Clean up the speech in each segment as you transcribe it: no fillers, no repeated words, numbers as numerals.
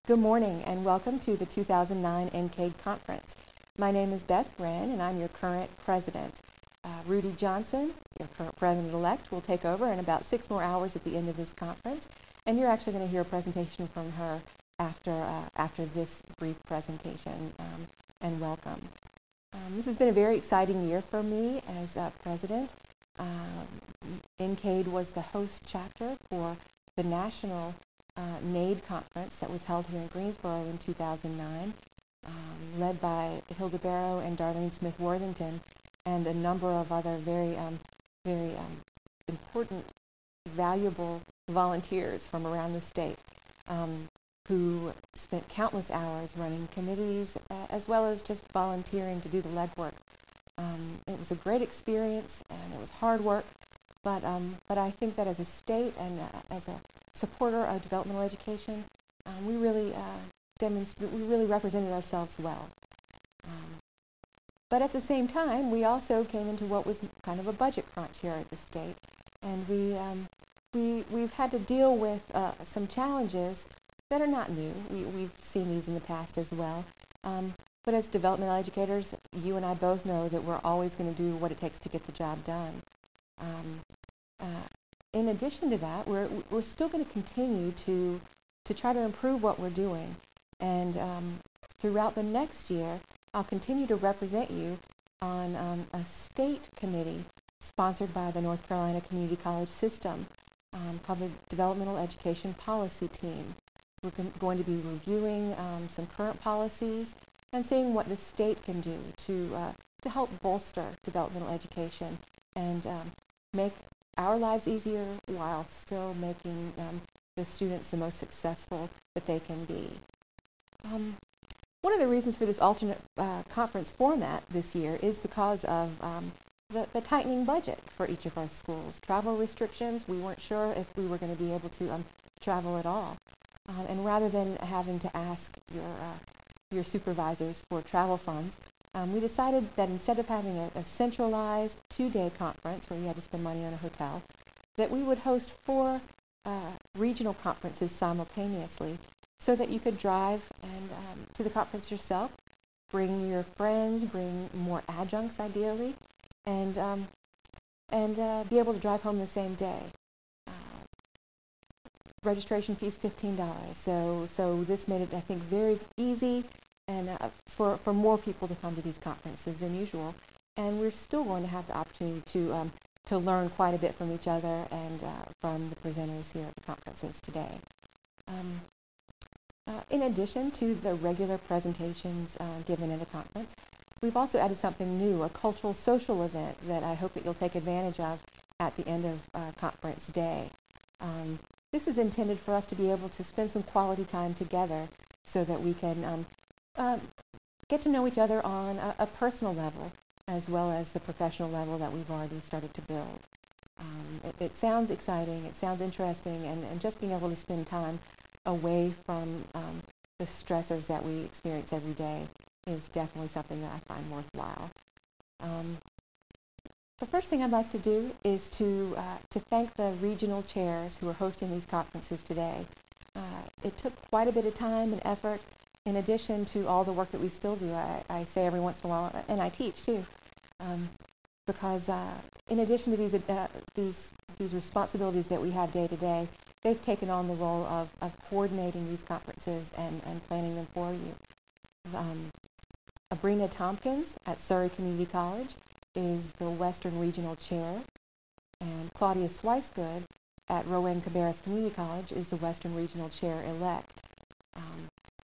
Good morning and welcome to the 2009 NCAID Conference. My name is Beth Wren and I'm your current president. Rudy Johnson, your current president-elect, will take over in about 6 more hours at the end of this conference, and you're actually going to hear a presentation from her after this brief presentation, and welcome. This has been a very exciting year for me as president. NCAID was the host chapter for the national NAID conference that was held here in Greensboro in 2009, led by Hilda Barrow and Darlene Smith-Worthington, and a number of other very important, valuable volunteers from around the state who spent countless hours running committees as well as just volunteering to do the legwork. It was a great experience and it was hard work, but I think that as a state and as a supporter of developmental education, we really represented ourselves well. But at the same time, we also came into what was kind of a budget crunch here at the state, and we've had to deal with some challenges that are not new. We've seen these in the past as well. But as developmental educators, you and I both know that we're always going to do what it takes to get the job done. In addition to that, we're still going to continue to try to improve what we're doing. And throughout the next year, I'll continue to represent you on a state committee sponsored by the North Carolina Community College System called the Developmental Education Policy Team. We're going to be reviewing some current policies and seeing what the state can do to help bolster developmental education and make our lives easier while still making the students the most successful that they can be. One of the reasons for this alternate conference format this year is because of the tightening budget for each of our schools. Travel restrictions, we weren't sure if we were going to be able to travel at all. And rather than having to ask your supervisors for travel funds, we decided that instead of having a centralized 2-day conference where you had to spend money on a hotel, that we would host 4 regional conferences simultaneously so that you could drive and to the conference yourself, bring your friends, bring more adjuncts ideally, and be able to drive home the same day. Registration fee is $15, so this made it, I think, very easy and for more people to come to these conferences than usual. And we're still going to have the opportunity to learn quite a bit from each other and from the presenters here at the conferences today. In addition to the regular presentations given at a conference, we've also added something new, a cultural social event that I hope that you'll take advantage of at the end of conference day. This is intended for us to be able to spend some quality time together so that we can get to know each other on a personal level as well as the professional level that we've already started to build. It sounds exciting, it sounds interesting, and just being able to spend time away from the stressors that we experience every day is definitely something that I find worthwhile. The first thing I'd like to do is to thank the regional chairs who are hosting these conferences today. It took quite a bit of time and effort in addition to all the work that we still do. I say every once in a while, and I teach too, because in addition to these responsibilities that we have day to day, they've taken on the role of coordinating these conferences and planning them for you. Abrina Tompkins at Surrey Community College is the Western Regional Chair, and Claudia Swicegood at Rowan Cabarrus Community College is the Western Regional Chair-elect.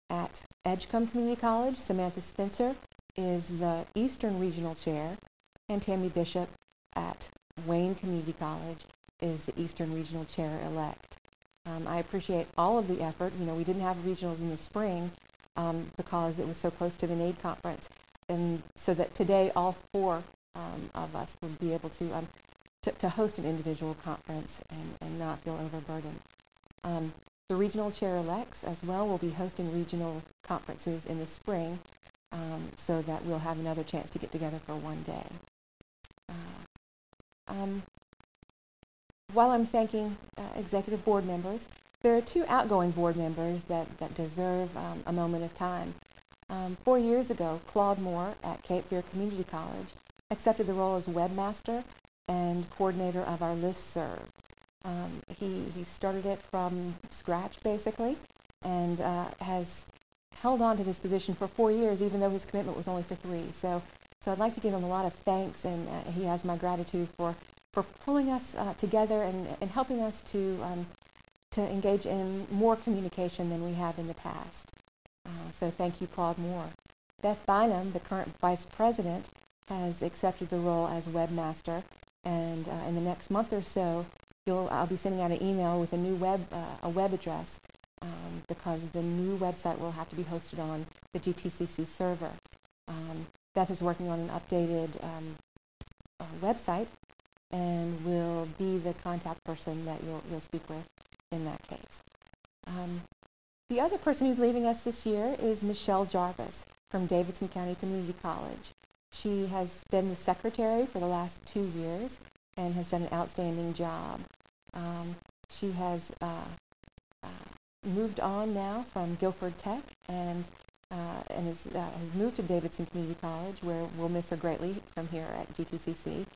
At Edgecombe Community College, Samantha Spencer is the Eastern Regional Chair, and Tammy Bishop at Wayne Community College is the Eastern Regional Chair-elect. I appreciate all of the effort. You know, we didn't have regionals in the spring because it was so close to the NAID conference, and so that today all 4 of us would be able to host an individual conference and not feel overburdened. The regional chair-elects as well will be hosting regional conferences in the spring so that we'll have another chance to get together for one day. While I'm thanking executive board members, There are two outgoing board members that deserve a moment of time. 4 years ago, Claude Moore at Cape Fear Community College accepted the role as webmaster and coordinator of our listserv. He started it from scratch, basically, and has held on to this position for 4 years, even though his commitment was only for 3. So I'd like to give him a lot of thanks, and he has my gratitude for pulling us together and helping us to engage in more communication than we have in the past. So thank you, Claude Moore. Beth Bynum, the current vice president, has accepted the role as webmaster, and in the next month or so, I'll be sending out an email with a new web address because the new website will have to be hosted on the GTCC server. Beth is working on an updated website and will be the contact person that you'll speak with in that case. The other person who's leaving us this year is Michelle Jarvis from Davidson County Community College. She has been the secretary for the last 2 years and has done an outstanding job. She has moved on now from Guilford Tech and has moved to Davidson Community College, where we'll miss her greatly from here at GTCC,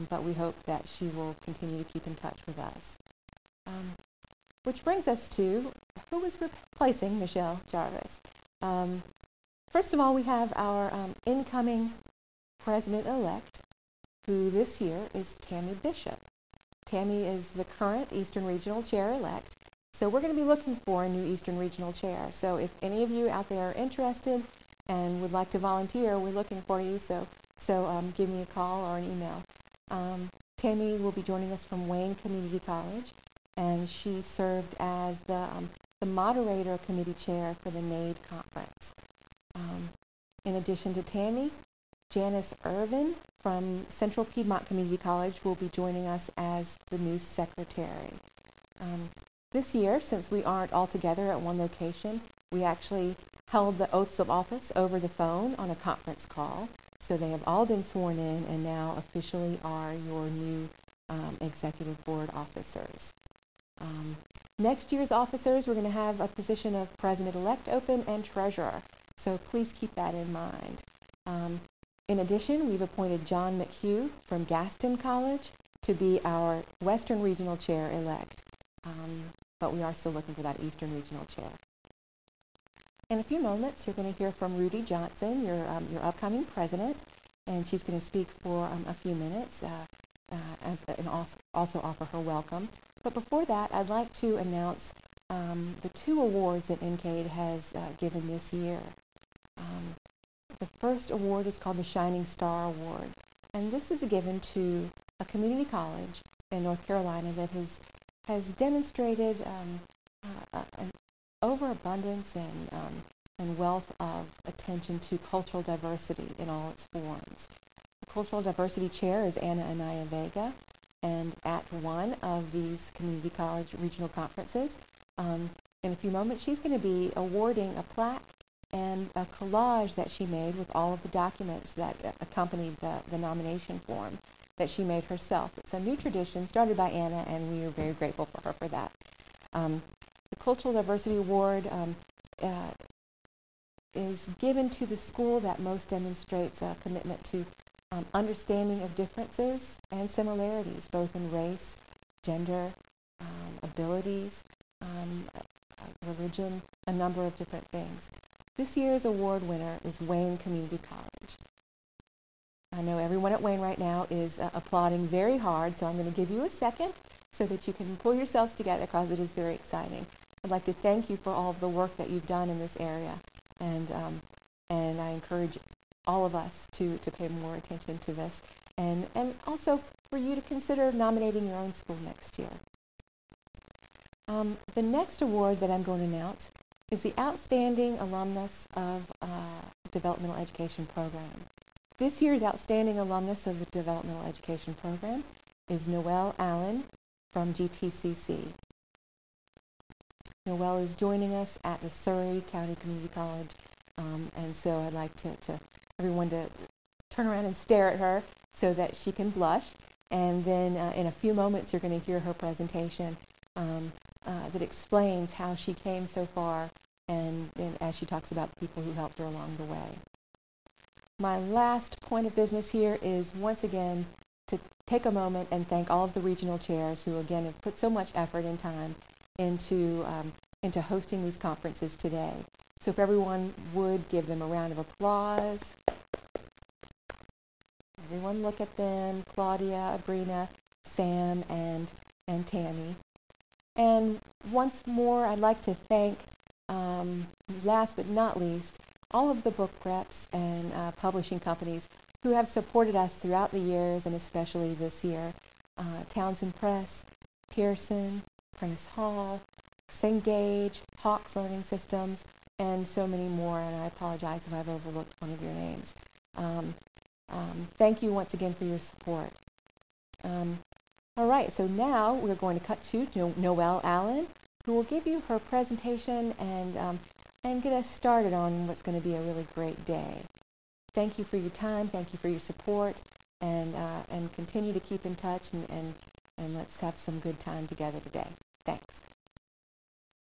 but we hope that she will continue to keep in touch with us. Which brings us to who is replacing Michelle Jarvis. First of all, we have our incoming president-elect, who this year is Tammy Bishop. Tammy is the current Eastern Regional Chair-elect, so we're going to be looking for a new Eastern Regional Chair. So if any of you out there are interested and would like to volunteer, we're looking for you, so give me a call or an email. Tammy will be joining us from Wayne Community College, and she served as the moderator committee chair for the NAID conference. In addition to Tammy, Janice Irvin from Central Piedmont Community College will be joining us as the new secretary. This year, since we aren't all together at one location, we actually held the oaths of office over the phone on a conference call. So they have all been sworn in and now officially are your new executive board officers. Next year's officers, we're going to have a position of president-elect open and treasurer. So please keep that in mind. In addition, we've appointed John McHugh from Gaston College to be our Western Regional Chair-elect. But we are still looking for that Eastern Regional Chair. In a few moments, you're going to hear from Rudy Johnson, your upcoming president, and she's going to speak for a few minutes and also offer her welcome. But before that, I'd like to announce the 2 awards that NCAID has given this year. The first award is called the Shining Star Award, and this is given to a community college in North Carolina that has demonstrated an overabundance and wealth of attention to cultural diversity in all its forms. The Cultural Diversity Chair is Anna Anaya Vega, and at one of these community college regional conferences, in a few moments, she's going to be awarding a plaque and a collage that she made with all of the documents that accompanied the nomination form that she made herself. It's a new tradition started by Anna, and we are very grateful for her for that. The Cultural Diversity Award is given to the school that most demonstrates a commitment to understanding of differences and similarities, both in race, gender, abilities, religion, a number of different things. This year's award winner is Wayne Community College. I know everyone at Wayne right now is applauding very hard, so I'm going to give you a second so that you can pull yourselves together because it is very exciting. I'd like to thank you for all of the work that you've done in this area, and I encourage all of us to pay more attention to this, and also for you to consider nominating your own school next year. The next award that I'm going to announce is the Outstanding Alumnus of Developmental Education Program. This year's Outstanding Alumnus of the Developmental Education Program is Noelle Allen from GTCC. Noelle is joining us at the Surrey County Community College, and so I'd like everyone to turn around and stare at her so that she can blush, and then in a few moments you're going to hear her presentation. that explains how she came so far, and as she talks about the people who helped her along the way. My last point of business here is once again to take a moment and thank all of the regional chairs who again have put so much effort and time into hosting these conferences today. So if everyone would give them a round of applause. Everyone look at them, Claudia, Abrina, Sam, and Tammy. And once more, I'd like to thank, last but not least, all of the book reps and publishing companies who have supported us throughout the years, and especially this year. Townsend Press, Pearson, Prentice Hall, Cengage, Hawks Learning Systems, and so many more, and I apologize if I've overlooked one of your names. Thank you once again for your support. All right, so now we're going to cut to Noelle Allen, who will give you her presentation and get us started on what's going to be a really great day. Thank you for your time, thank you for your support, and continue to keep in touch, and let's have some good time together today. Thanks.